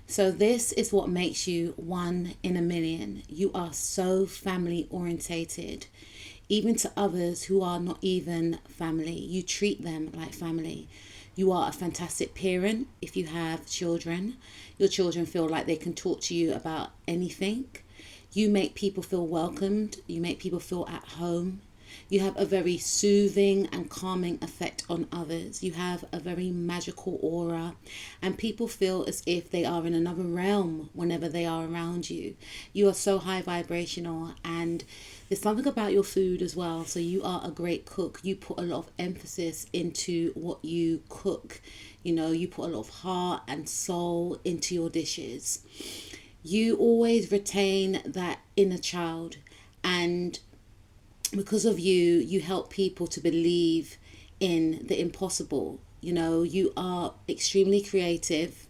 So this is what makes you one in a million. You are so family orientated. Even to others who are not even family, you treat them like family. You are a fantastic parent if you have children. Your children feel like they can talk to you about anything. You make people feel welcomed. You make people feel at home. You have a very soothing and calming effect on others. You have a very magical aura, and people feel as if they are in another realm whenever they are around you. You are so high vibrational, and there's something about your food as well. So you are a great cook. You put a lot of emphasis into what you cook. You know, you put a lot of heart and soul into your dishes. You always retain that inner child, and because of you, you help people to believe in the impossible. You know, you are extremely creative.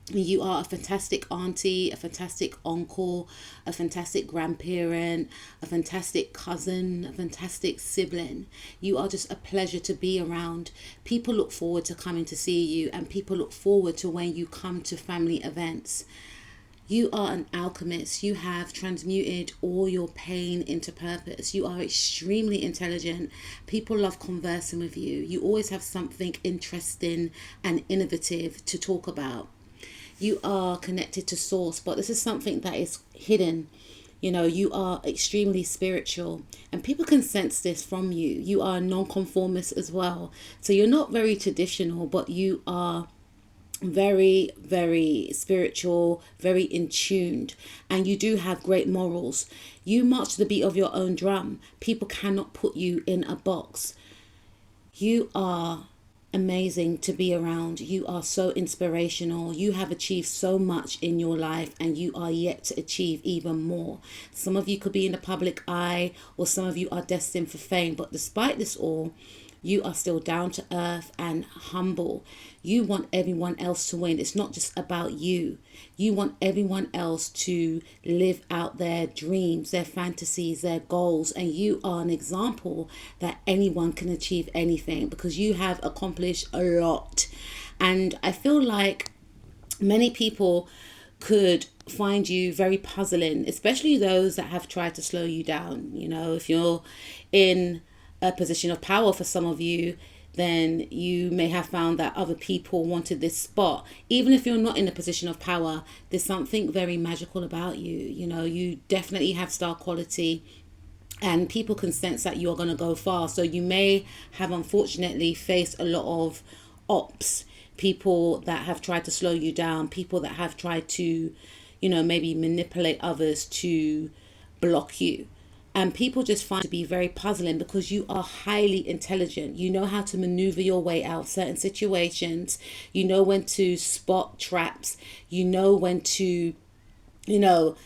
You are a fantastic auntie, a fantastic uncle, a fantastic grandparent, a fantastic cousin, a fantastic sibling. You are just a pleasure to be around. People look forward to coming to see you, and people look forward to when you come to family events. You are an alchemist. You have transmuted all your pain into purpose. You are extremely intelligent. People love conversing with you. You always have something interesting and innovative to talk about. You are connected to source, but this is something that is hidden. You know, you are extremely spiritual, and people can sense this from you. You are nonconformist as well. So you're not very traditional, but you are very, very spiritual, very in tuned, and you do have great morals. You march to the beat of your own drum. People cannot put you in a box. You are amazing to be around. You are so inspirational. You have achieved so much in your life, and you are yet to achieve even more. Some of you could be in the public eye, or some of you are destined for fame, but despite this all, you are still down to earth and humble. You want everyone else to win. It's not just about you. You want everyone else to live out their dreams, their fantasies, their goals. And you are an example that anyone can achieve anything, because you have accomplished a lot. And I feel like many people could find you very puzzling, especially those that have tried to slow you down. You know, if you're in a position of power, for some of you, then you may have found that other people wanted this spot. Even if you're not in a position of power, there's something very magical about you. You know, you definitely have star quality, and people can sense that you're going to go far. So you may have unfortunately faced a lot of ops, people that have tried to slow you down, people that have tried to, you know, maybe manipulate others to block you. And people just find it to be very puzzling, because you are highly intelligent. You know how to maneuver your way out of certain situations. You know when to spot traps. You know when to, you know,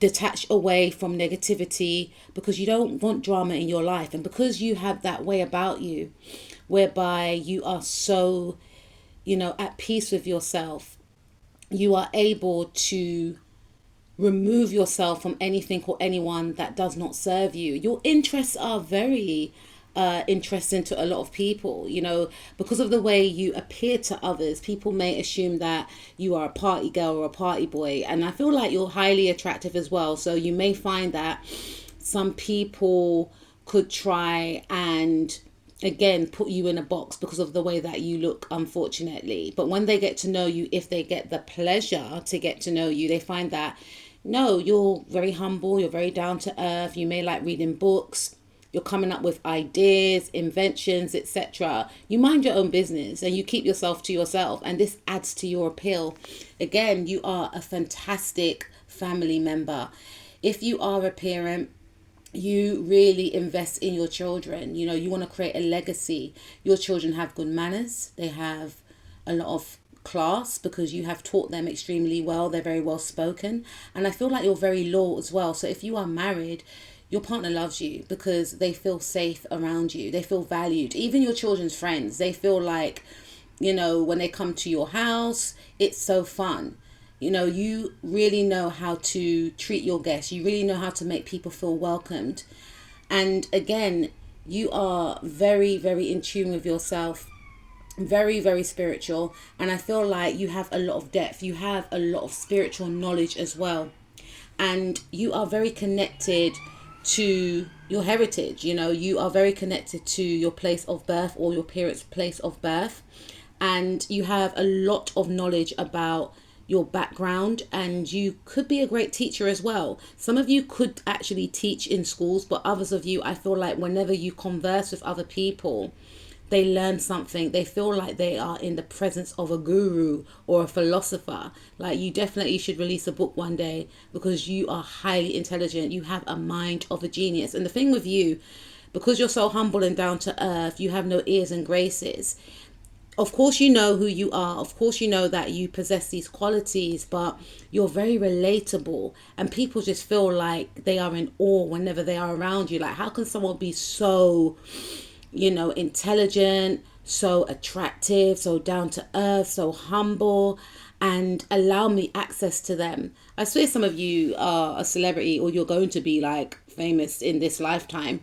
detach away from negativity, because you don't want drama in your life. And because you have that way about you, whereby you are so, you know, at peace with yourself, you are able to remove yourself from anything or anyone that does not serve you. Your interests are very interesting to a lot of people, you know, because of the way you appear to others. People may assume that you are a party girl or a party boy, and I feel like you're highly attractive as well. So you may find that some people could try and again put you in a box because of the way that you look, unfortunately. But when they get to know you, if they get the pleasure to get to know you, they find that no, you're very humble, you're very down to earth, you may like reading books, you're coming up with ideas, inventions, etc. You mind your own business and you keep yourself to yourself, and this adds to your appeal. Again, you are a fantastic family member. If you are a parent, you really invest in your children. You know, you want to create a legacy. Your children have good manners, they have a lot of class, because you have taught them extremely well. They're very well spoken, and I feel like you're very loyal as well. So if you are married, your partner loves you because they feel safe around you, they feel valued. Even your children's friends, they feel like, you know, when they come to your house, it's so fun. You know, you really know how to treat your guests, you really know how to make people feel welcomed. And again, you are very, very in tune with yourself. Very, very spiritual. And I feel like you have a lot of depth. You have a lot of spiritual knowledge as well. And you are very connected to your heritage. You know, you are very connected to your place of birth or your parents' place of birth. And you have a lot of knowledge about your background, and you could be a great teacher as well. Some of you could actually teach in schools, but others of you, I feel like whenever you converse with other people, they learn something. They feel like they are in the presence of a guru or a philosopher. Like, you definitely should release a book one day, because you are highly intelligent. You have a mind of a genius. And the thing with you, because you're so humble and down to earth, you have no airs and graces. Of course, you know who you are. Of course, you know that you possess these qualities, but you're very relatable, and people just feel like they are in awe whenever they are around you. Like, how can someone be so, intelligent, so attractive, so down to earth, so humble, and allow me access to them? I swear some of you are a celebrity, or you're going to be like famous in this lifetime.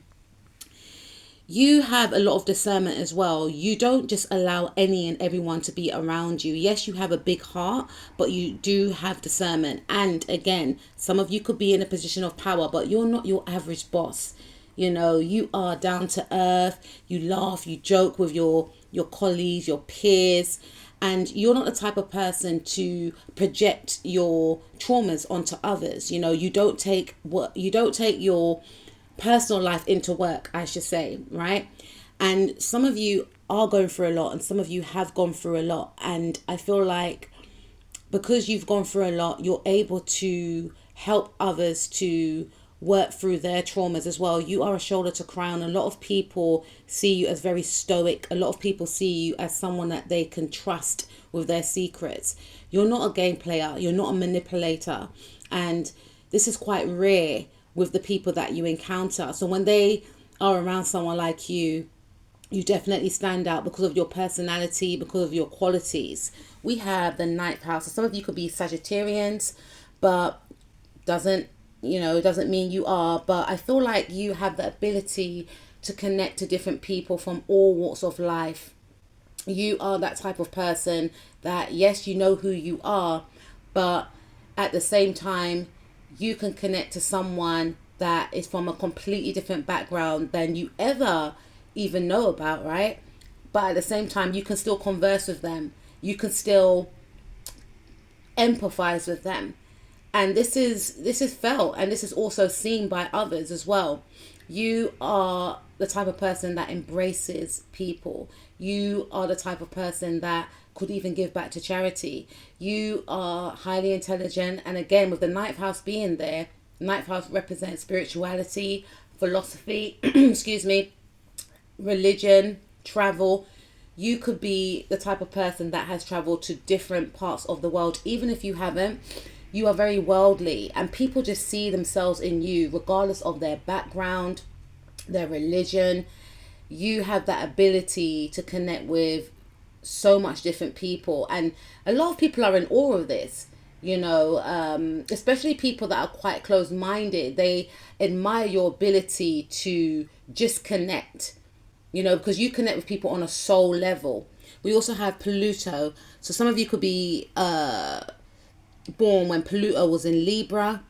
You have a lot of discernment as well. You don't just allow any and everyone to be around you. Yes, you have a big heart, but you do have discernment. And again, some of you could be in a position of power, but you're not your average boss. You are down to earth. You laugh, you joke with your colleagues, your peers, and you're not the type of person to project your traumas onto others. You don't take your personal life into work, I should say, right? And some of you are going through a lot, and some of you have gone through a lot. And I feel like because you've gone through a lot, you're able to help others to work through their traumas as well. You are a shoulder to cry on. A lot of people see you as very stoic. A lot of people see you as someone that they can trust with their secrets. You're not a game player. You're not a manipulator. And this is quite rare with the people that you encounter. So when they are around someone like you, you definitely stand out because of your personality, because of your qualities. We have the ninth house. So some of you could be Sagittarians, but doesn't mean you are. But I feel like you have the ability to connect to different people from all walks of life. You are that type of person that, yes, you know who you are, but at the same time, you can connect to someone that is from a completely different background than you ever even know about, right? But at the same time, you can still converse with them. You can still empathize with them. And this is felt, and this is also seen by others as well. You are the type of person that embraces people. You are the type of person that could even give back to charity. You are highly intelligent, and again, with the ninth house being there, ninth house represents spirituality, philosophy, excuse me, religion, travel. You could be the type of person that has traveled to different parts of the world. Even if you haven't, you are very worldly, and people just see themselves in you regardless of their background, their religion. You have that ability to connect with so much different people, and a lot of people are in awe of this, especially people that are quite close-minded. They admire your ability to just connect, because you connect with people on a soul level. We also have Pluto, so some of you could be born when Pluto was in Libra,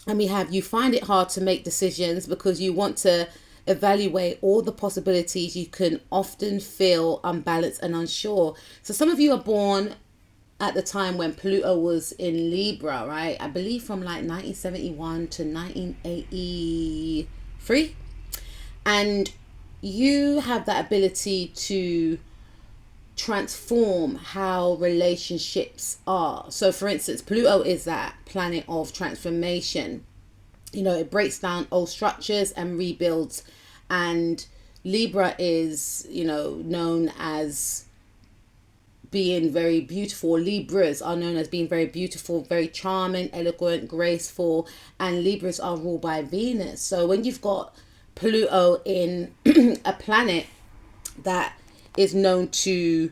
and we have, you find it hard to make decisions because you want to evaluate all the possibilities. You can often feel unbalanced and unsure. So some of you are born at the time when Pluto was in Libra, right? I believe from like 1971 to 1983. And you have that ability to transform how relationships are. So for instance, Pluto is that planet of transformation. It breaks down old structures and rebuilds. And Libra is, known as being very beautiful. Libras are known as being very beautiful, very charming, eloquent, graceful. And Libras are ruled by Venus. So when you've got Pluto in a planet that is known to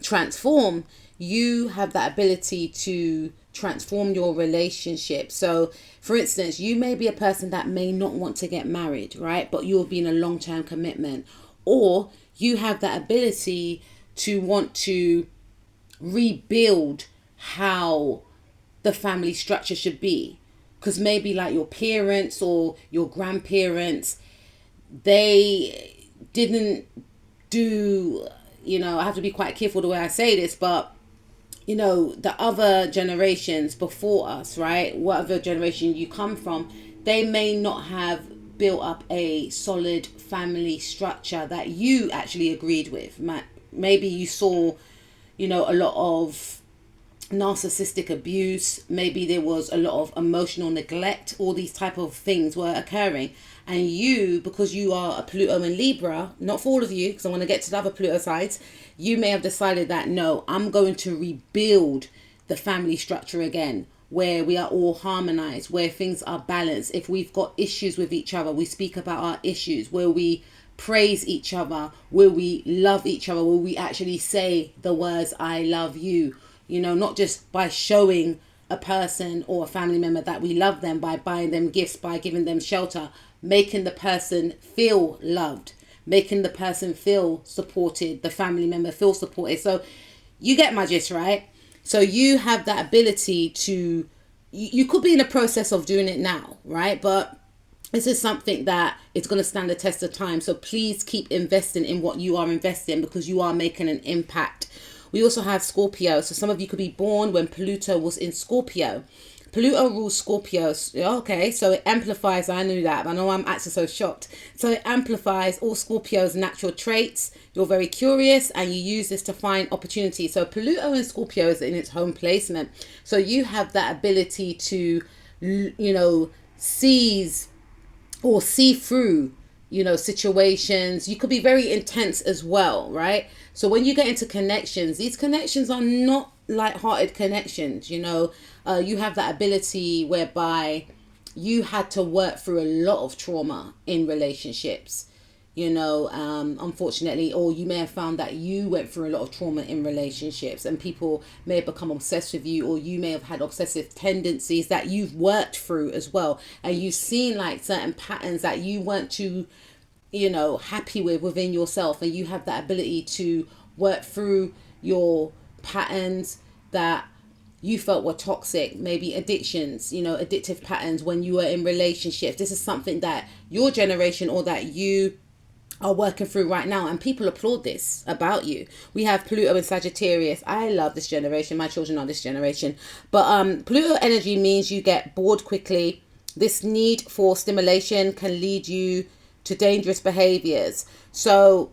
transform, you have that ability to transform your relationship. So for instance, you may be a person that may not want to get married, right? But you'll be in a long-term commitment. Or you have that ability to want to rebuild how the family structure should be. Because maybe like your parents or your grandparents, they didn't do, I have to be quite careful the way I say this, but the other generations before us, right, whatever generation you come from, they may not have built up a solid family structure that you actually agreed with. Maybe you saw, a lot of narcissistic abuse. Maybe there was a lot of emotional neglect. All these type of things were occurring. And you, because you are a Pluto in Libra, not for all of you, because I want to get to the other Pluto sides, you may have decided that, no, I'm going to rebuild the family structure again, where we are all harmonized, where things are balanced. If we've got issues with each other, we speak about our issues, where we praise each other, where we love each other, where we actually say the words, I love you, not just by showing a person or a family member that we love them by buying them gifts, by giving them shelter, making the person feel loved, making the person feel supported, the family member feel supported. So you get my gist, right? So you have that ability to, you could be in the process of doing it now, right? But this is something that it's going to stand the test of time. So please keep investing in what you are investing in, because you are making an impact. We also have Scorpio. So some of you could be born when Pluto was in Scorpio. Pluto rules Scorpio. Okay, so it amplifies. I knew that. I know I'm actually so shocked. So it amplifies all Scorpio's natural traits. You're very curious and you use this to find opportunities. So Pluto in Scorpio is in its home placement. So you have that ability to, seize or see through, situations. You could be very intense as well, right? So when you get into connections, these connections are not light-hearted connections. You have that ability whereby you had to work through a lot of trauma in relationships, unfortunately, or you may have found that you went through a lot of trauma in relationships and people may have become obsessed with you, or you may have had obsessive tendencies that you've worked through as well. And you've seen like certain patterns that you weren't too, happy with within yourself. And you have that ability to work through your patterns that you felt were toxic, maybe addictions, addictive patterns when you were in relationships. This is something that your generation or that you are working through right now, and people applaud this about you. We have Pluto in Sagittarius. I love this generation. My children are this generation. But Pluto energy means you get bored quickly. This need for stimulation can lead you to dangerous behaviors. So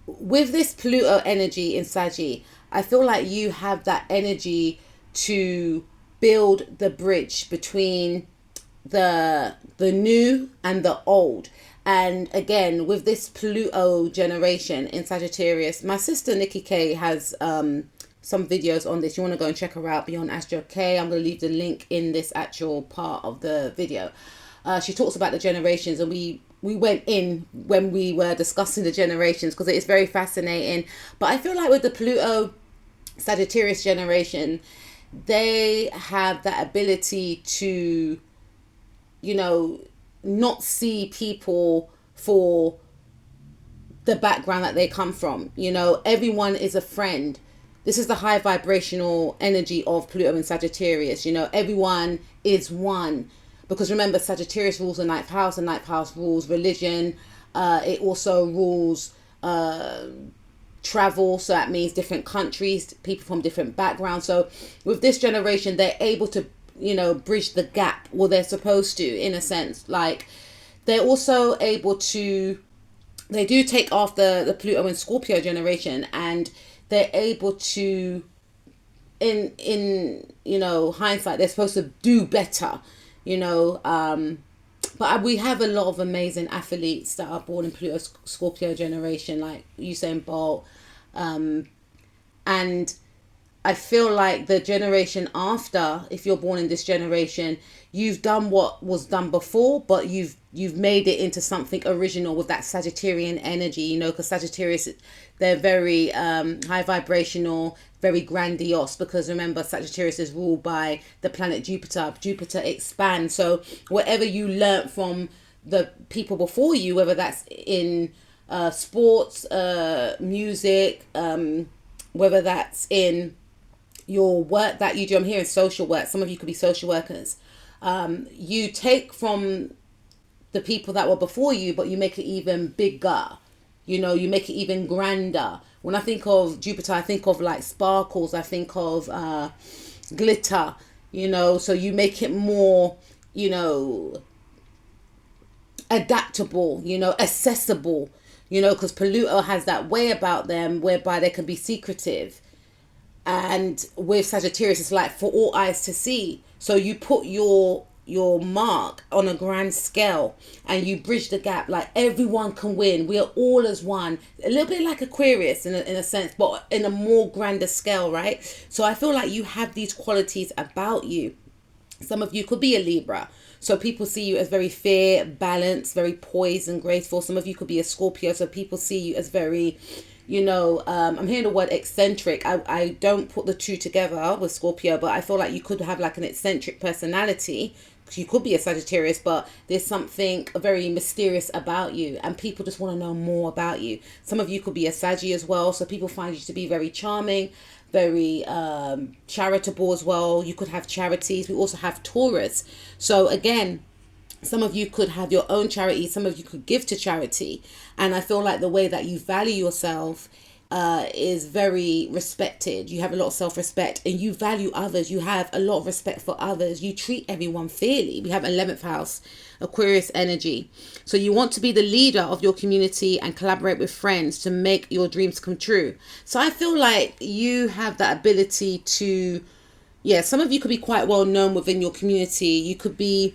with this Pluto energy in Saggy, I feel like you have that energy to build the bridge between the new and the old. And again, with this Pluto generation in Sagittarius, my sister Nikki K has some videos on this. You want to go and check her out, Beyond Astro K. I'm going to leave the link in this actual part of the video. She talks about the generations, and we went in when we were discussing the generations because it is very fascinating. But I feel like with the Pluto Sagittarius generation, they have that ability to, not see people for the background that they come from. Everyone is a friend. This is the high vibrational energy of Pluto and Sagittarius. Everyone is one. Because remember, Sagittarius rules the ninth house. The ninth house rules religion. It also rules travel. So that means different countries, people from different backgrounds. So with this generation, they're able to, bridge the gap. Well, they're supposed to, in a sense. Like, they're also able to, they do take after the Pluto and Scorpio generation, and they're able to, in hindsight, they're supposed to do better. But we have a lot of amazing athletes that are born in Pluto Scorpio generation, like Usain Bolt, and I feel like the generation after, if you're born in this generation, you've done what was done before, but you've made it into something original with that Sagittarian energy, because Sagittarius, they're very high vibrational, very grandiose, because remember, Sagittarius is ruled by the planet Jupiter. Jupiter expands. So whatever you learnt from the people before you, whether that's in sports, music, whether that's in your work that you do. I'm hearing social work. Some of you could be social workers. You take from the people that were before you, but you make it even bigger. You know, you make it even grander. When I think of Jupiter, I think of like sparkles. I think of glitter. You know, so you make it more, you know, adaptable, you know, accessible, you know, because Pluto has that way about them whereby they can be secretive. And with Sagittarius, it's like for all eyes to see. So you put your mark on a grand scale and you bridge the gap. Like everyone can win. We are all as one. A little bit like Aquarius in a sense, but in a more grander scale, right? So I feel like you have these qualities about you. Some of you could be a Libra. So people see you as very fair, balanced, very poised and graceful. Some of you could be a Scorpio. So people see you as very, you know, I'm hearing the word eccentric. I don't put the two together with Scorpio, but I feel like you could have like an eccentric personality. You could be a Sagittarius, but there's something very mysterious about you and people just want to know more about you. Some of you could be a Saggy as well. So people find you to be very charming, very charitable as well. You could have charities. We also have Taurus. So again, some of you could have your own charity. Some of you could give to charity. And I feel like the way that you value yourself is very respected. You have a lot of self-respect and you value others. You have a lot of respect for others. You treat everyone fairly. We have 11th house, Aquarius energy. So you want to be the leader of your community and collaborate with friends to make your dreams come true. So I feel like you have that ability to, yeah, some of you could be quite well known within your community. You could be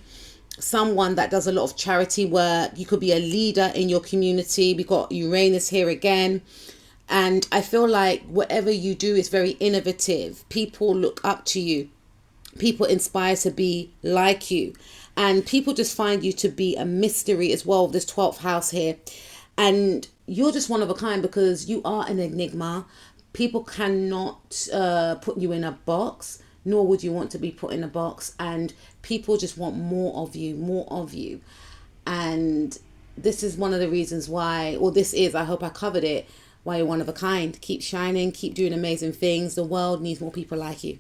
someone that does a lot of charity work. You could be a leader in your community. We got Uranus here again. And I feel like whatever you do is very innovative. People look up to you. People inspire to be like you. And people just find you to be a mystery as well, this 12th house here. And you're just one of a kind because you are an enigma. People cannot put you in a box, nor would you want to be put in a box. And people just want more of you, more of you. And this is one of the reasons why, or this is, I hope I covered it, why you're one of a kind. Keep shining, keep doing amazing things. The world needs more people like you.